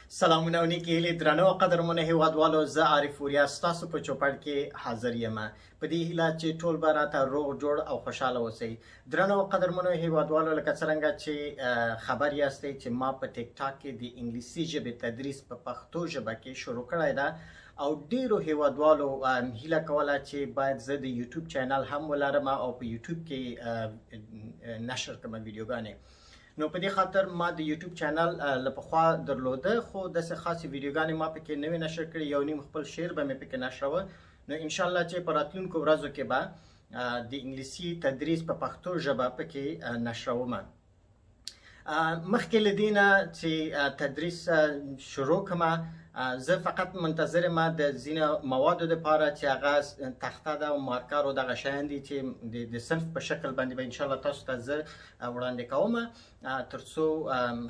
سلامونه او نیکی هیلې درنو قدرمنو هیوادوالو، زه عارف وریا ستاسو په چوپړ کې حاضر یم په دې هیله چې ټول به راته روغ جوړ او خوشحاله اوسئ. درنو قدرمنو هیوادوالو، لکه څرنګه چې خبر یاستئ چې ما په ټیک ټاک کې د انګلیسي ژبې تدریس په پښتو ژبه کې شروع کړی ده او ډیرو هیوادوالو هیله کوله چې باید زه د یوټیوب چینل هم ولرم او په یوټیوب کې نشر کړم ویډیوګانې. نو په دې خاطر ما د یوټیوب چینل له پخوا درلوده، خو داسې خاصې ویډیوګانې ما پکې نه وې نشر کړې. یو نیم خپل شعر به مې پکې نشروه. نو انشاءالله چې په راتلونکو ورځو کې به د انګلیسي تدریس په پښتو ژبه پکې نشروم. مخکې له دې نه چې تدریس شروع کړم، زه فقط منتظر یم د ځینو موادو دپاره چې هغه تخته ده او مارکر او دغه شیان دي چې د صنف په شکل باندې به انشاءالله تاسو ته زه وړاندې کوم، تر څو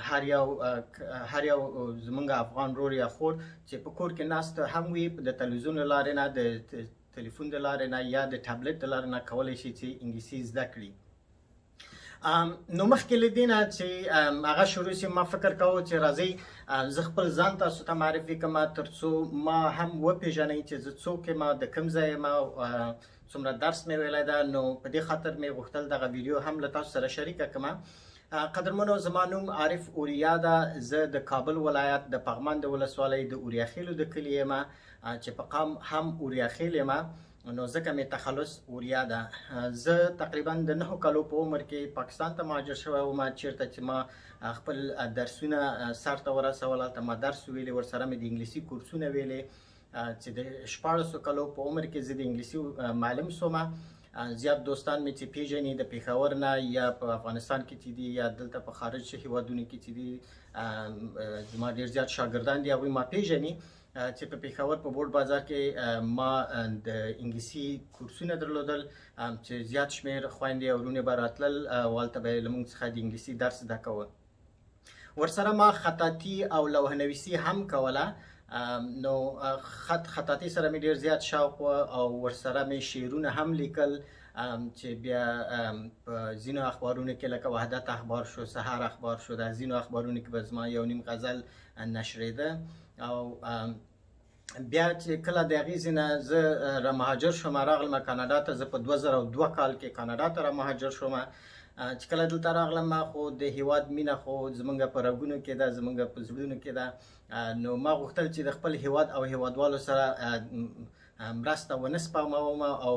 هر یو زموږ افغان رور یا خور چې په کور کې ناست هم وي، د تلویزیون له لارې نه، د تلیفون د لارې نه یا د ټابلیټ د لارې نه کولی شي چې انګلیسي زده کړي. نو مخکې له دې نه چې هغه شروع شي، ما فکر کوو چې راځئ زه خپل ځان تاسو ته معرفي کړم، تر څو ما هم وپېژنئ چې زه څوک یم، د کوم ځای یم، څومره درس مې ویلی ده. نو په دې خاطر مې غوښتل دغه ویډیو هم له تاسو سره شریکه کړم. قدرمنو، زما نوم عارف اوریا ده. زه د کابل ولایت د پغمان د ولسوالۍ د اوریاخیلو د کلي یم چې په قام هم اوریاخیل یم، نو ځکه مې تخلص اوریا ده. زه تقریبا د 9 کالو په عمر کې پاکستان ته مهاجر شوی وم، چیرته چې ما خپل درسونه سر ته ورسول. هلته ما درس ویلی، ورسره مې د انګلیسي کورسونه ویلي چې د 14 کالو په عمر کې زه د انګلیسي معلم سوم. زیات دوستان مې چې پیژني د پېښور نه یا په افغانستان کې چې دي یا دلته په خارج هیوادونو کې چې دي، زما ډېر زیات شاګردان دي، هغوی ما پیژني چې په پېښور په بورډ بازار کې ما د انګلیسي کورسونه درلودل چې زیات شمېر خویندې او وروڼې به راتلل او هلته به یې له موږ څخه د انګلیسي درس زده کوه. ورسره ما خطاطي او لوحه‌نویسي هم کوله. نو خطاطي سره مې ډېر زیات شوق و او ورسره مې شعرونه هم لیکل چې بیا په ځینو اخبارونو کې لکه وحدت اخبار شو، سحر اخبار شو، د ځینو اخبارونو کې به زما یو نیم غزل نشرېده. او بیا چې کله د هغې ځینه زه رامهاجر شوم، راغلم کاناډا ته. زه په 2002 کال کې کاناډا ته رامهاجر شوم. چې کله دلته راغلم، خو د هیواد مینه خو زموږ په رګونو کې ده، زموږ په زړونو کې ده. نو ما غوښتل چې د خپل هیواد او هیوادوالو سره مرسته ونه سپموم او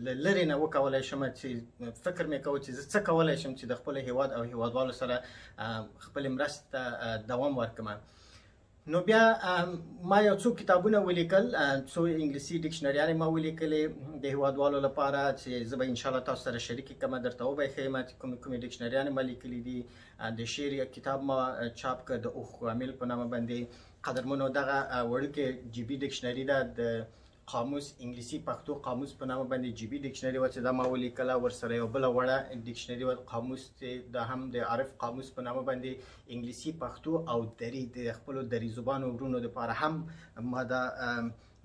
له لرې نه وکولی شم چې فکر مې کوو چې زه څه کولی شم چې د خپل هیواد او هیوادوالو سره خپلې مرستې ته دوام ورکړم. نو بیا ما یو څو کتابونه ولیکل، څو انګلیسي ډکشنریانې ما ولیکلې د هیوادوالو لپاره چې زه به انشاءالله تاسو سره شریکې کړم، درته وبه یې ښیم چې کومې ډکشنریانې ما لیکلي دي. د شعر کتاب ما چاپ کړ د اوښ عامل په نامه باندې. قدرمنو، دغه وړوکې جیبي ډکشنري ده، د قاموس انګلیسي پښتو قاموس په نامه باندې جیبي ډکشنري وه چې دا ما ولیکله. ورسره یو بله وړه ډکشنري وه، قاموس چې دا هم د عارف قاموس په نامه باندې انګلیسي پښتو او دري د خپلو دري زبانو ورونو دپاره هم ما دا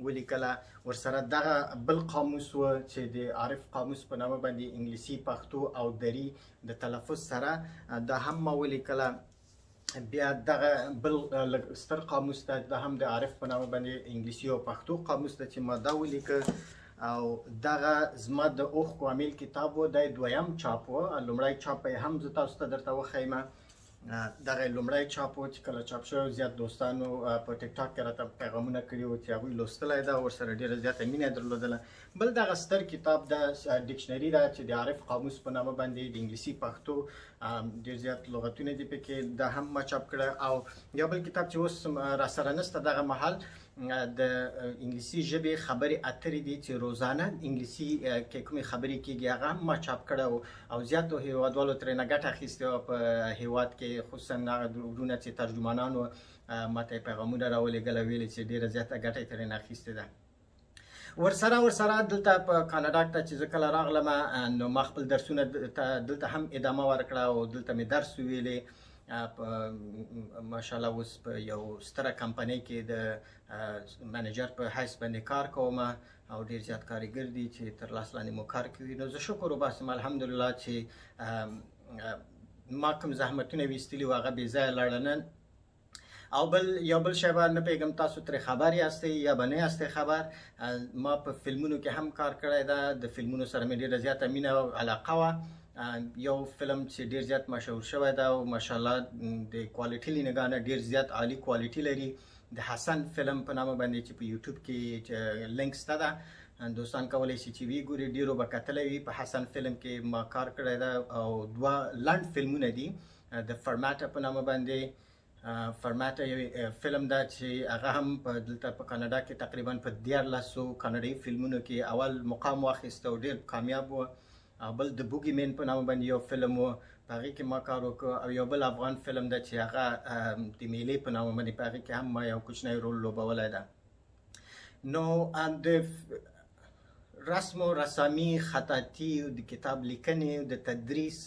ولیکله. ورسره دغه بل قاموس و چې د عارف قاموس په نامه باندې انګلیسي پښتو او دري د تلفظ سره، دا هم ما ولیکله. بیا دغه بل ستر قاموس ده، دا هم د عارف په نامه باندې انګلیسي او پښتو قاموس ده چې ما دا ولیکه. او دغه زما د اوښ کامل کتاب و، دا یې دویم چاپ و. لومړی چاپ یې هم زه تاسو ته درته وښیم. دغه لومړی چاپ و چې کله چاپ شوی، زیات دوستانو په ټیک ټاک کې راته پیغامونه کړي وو چې هغوی لوستلی ده، ورسره ډېره زیاته مینه یې درلودله. بل دغه ستر کتاب ده، ډکشنري ده چې د عارف قاموس په نامه باندې د انګلیسي پښتو ډېر زیات لغتونه دي پکې، دا هم ما چاپ کړه. او یو بل کتاب چې اوس راسره نشته دغه مهال، د انګلیسي ژبې خبرې اترې دي چې روزانه انګلیسي کې کومې خبرې کېږي، هغه هم ما چاپ کړه او زیاتو هیوادوالو ترېنه ګټه اخیستې وه په هیواد کې، خصوصا هغه وروڼه چې ترجمانان وو ما ته یې پیغامونه راولېږل او ویل چې ډېره زیاته ګټه یې ترېنه اخیستې ده. ورسره دلته په کاناډا ته چې زه کله راغلم، نو ما خپل درسونه دلته هم ادامه ورکړه او دلته مې درس وویلې. ماشاءالله اوس په یو ستره کمپنۍ کې د منیجر په حیث باندې کار کوم او ډېر زیات کارګر دي چې تر لاس لاندې مو کار کوي. نو زه شکر وباسم الحمدلله چې ما کوم زحمتونه ویستلي وو هغه بې ځایه لاړه نه. او یو بل شی به نه پیږم تاسو ترې خبر یاستئ یا به نه یاستئ خبر. ما په فلمونو کې هم کار کړی ده، د فلمونو سره مې ډېره زیاته مینه او علاقه وه. یو فلم چې ډېر زیات مشهور شوی ده او ماشاءالله د کوالټي له نګاه نه ډېر زیات عالي کوالټي لري، د حسن فلم په نامه باندې چې په یوټیوب کې لینک شته ده، دوستان کولی شي چې وی ګوري. ډېرو به کتلی وي. په حسن فلم کې ما کار کړی ده او 2 لنډ فلمونه دي د فرماټه په نامه باندې. فرماټه یو فلم ده چې هغه هم دلته په کاناډا کې تقریبا په 1400 کاناډایي فلمونو کې اول مقام واخیسته او ډېر کامیاب و. بل د بوګي مین په نامه باندې یو فلم و، په هغې کې ما کار وکړ. او یو بل افغان فلم ده چې هغه د میلې په نامه باندې، په هغې کې هم ما یو کوچنی رول لوبولی ده. نو د رسم و رسامي، خطاطي، د کتاب لیکنې، د تدریس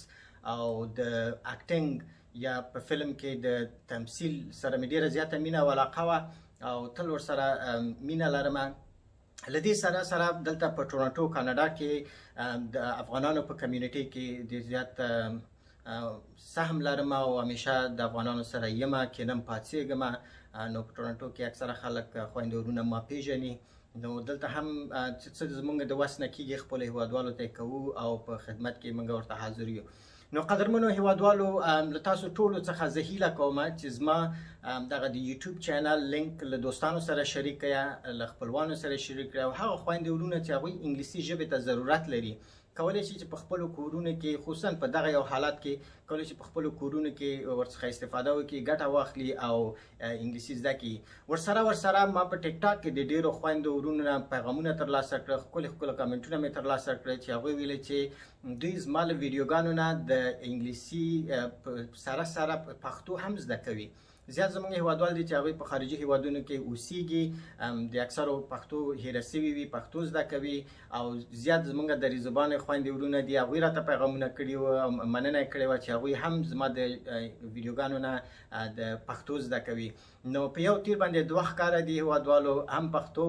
او د اکټینګ یا په فلم کې د تمثیل سره مې ډېره زیاته مینه او علاقه وه او تل ورسره مینه لرم. له دې سره سره دلته په ټورنټو کاناډا کې د افغانانو په کمیونټي کې ډېر زیات سهم لرم او همیشه د افغانانو سره یم، کینم پاڅېږم. نو په ټورنټو کې اکثره خلک خویندې ورونه ما پیژني. نو دلته هم څه زموږ د وس نه کېږي خپلو هیوادوالو ته یې کوو او په خدمت کې موږ ورته حاضر یو. نو قدرمنو هیوادوالو، له تاسو ټولو څخه زه هیله کوم چې زما دغه د یوټیوب چینل لینک له دوستانو سره شریک کړئ، له خپلوانو سره شریک کړئ او هغه خویندې ورونه چې هغوی انګلیسي ژبې ته ضرورت لري کولی شي چې په خپلو کورونو کې، خصوصا په دغه یو حالت کې کولی شي په خپلو کورونو کې ورڅخه استفاده وکړي، ګټه واخلي او انګلیسي زده کړي. ورسره ما په ټیک ټاک کې د ډېرو خویندو ورونو نه پیغامونه ترلاسه کړل، ښکلي کامنټونه مې ترلاسه کړل چې هغوی ویلي چې دوی زما له ویډیوګانو نه د انګلیسي سره پښتو هم زده کوي. زیات زموږ هیوادوال دي چې هغوی په خارجي هیوادونو کې اوسیږي، د اکثرو پښتو هیره سوي وي، پښتو زده کوي او زیات زموږ دري زبانې خویندې ورونه دي، هغوی راته پیغامونه کړي وو او مننه یې کړې وه چې هغوی هم زما د ویډیوګانو نه د پښتو زده کوي. نو په یو تیر باندې 2 ښکاره دي هیوادوالو، هم پښتو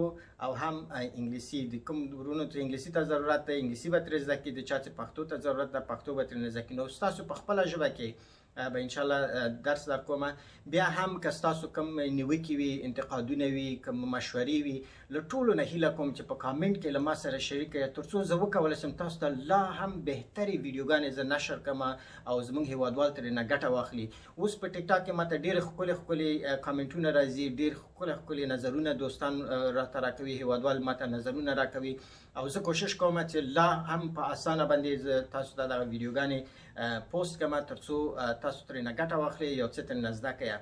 او هم انګلیسي. د کوم ورونو چې انګلیسي ته ضرورت دی انګلیسي به ترې زده کړي، د چا چې پښتو ته ضرورت ده پښتو به ترې زده کړي. نو ستاسو په خپله ژبه کې به انشاءالله درس در کوم. بیا هم که ستاسو کوم نیوکې وي، انتقادونه وي، کوم مشورې وي، له ټولو نه هیله کوم چې په کامنټ کې له ما سره شریک کړئ تر څو زه وکولی شم تاسو ته لا هم بهترې ویډیوګانې زه نشر کړم او زموږ هیوادوال ترې نه ګټه واخلي. اوس په ټیک ټاک کې ماته ډېرې ښکلې کامنټونه راځي، ډېر ښکلي نظرونه دوستان راته راکوي، هیوادوال ماته نظرونه راکوي او زه کوشش کوم چې لا هم په اسانه باندې زه تاسو ته دغه ویډیوګانې پوسټ کړم تر څو تاسو ترې نه ګټه واخلئ، یو څه ترې نه زده کړئ.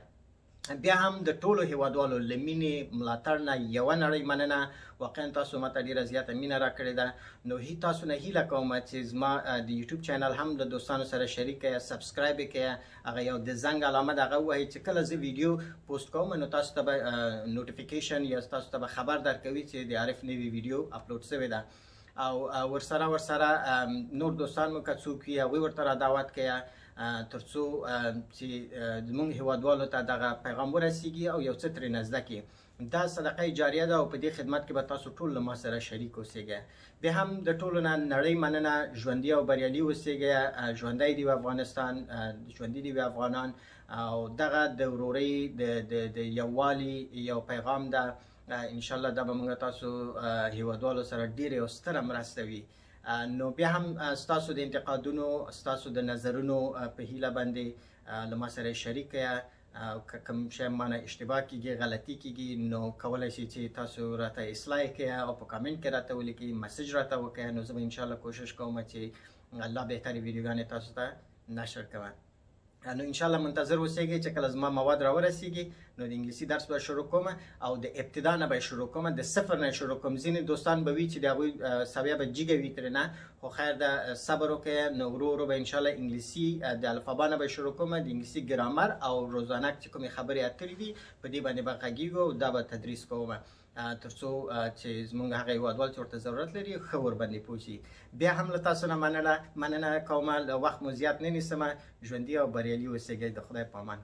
بیا هم د ټولو هیوادوالو له مینې ملاتړ نه یوه نړۍ مننه. واقعا تاسو ماته ډېره زیاته مینه راکړې ده. نو تاسو نه هیله کوم چې زما د یوټیوب چینل هم د دوستانو سره شریک کړئ، سبسکرایب یې کړئ، هغه یو د زنګ علامه د هغه ووهئ چې کله زه ویډیو پوسټ کوم نو تاسو ته به نوټیفیکیشن یا تاسو ته به خبر درکوي چې د عارف نوې ویډیو اپلوډ شوې ده. او ورسره نور دوستان مو که څوک وي هغوی ورته را دعوت کړئ تر څو چې زموږ هیوادوالو ته دغه پیغام ورسیږي او یو څه ترې نه زده کړي. دا صدقه جاریه ده او په دې خدمت کې به تاسو ټول له ما سره شریک اوسئ. بیا هم د ټولو نه نړۍ مننه. ژوندي او بریالي اوسئ. ژوندی دی افغانستان، ژوندي دی افغانان او دغه د ورورۍ د یووالي یو پیغام ده. انشاءالله دا به موږ تاسو هیوادوالو سره ډېره یو ستره مرسته وي. نو بیا هم ستاسو د انتقادونو، ستاسو د نظرونو په هیله باندې له ما سره شریک کړئ. که کوم شی مانه اشتباه کیږي، غلطي کیږي نو کولی شئ چې تاسو راته اصلاح کړئ او په کامنټ کې راته ولیکئ، مسیج راته وکړئ. نو زه به انشاءالله کوشش کوم چې لا بهترې ویډیوګانې تاسو ته نشر کوم. نو انشاءالله منتظر اوسئ چې کله زما مواد راورسیږي نو د انګلیسي درس به شروع کوم او د ابتدا نه به شروع کوم، د صفر نه شروع کوم. ځینې دوستان به وي چې د هغوی سویه به جګه وي ترېنه، خو خیر ده صبر وکړئ. نو ورو ورو به انشاءالله انګلیسي د الفبا نه به شروع کوم، د انګلیسي ګرامر او روزانه چې کومې خبرې اترې دي په دې باندې به غږیږو او دا به تدریس کوم تر څو چې زموږ هغه هیوادوال چې ورته ضرورت لري ښه ورباندې پوه شي. بیا هم له تاسو نه مننه کوم. وخت مو زیات نه نیسم. ژوندي او بریالي اوسئ. د خدای په امان.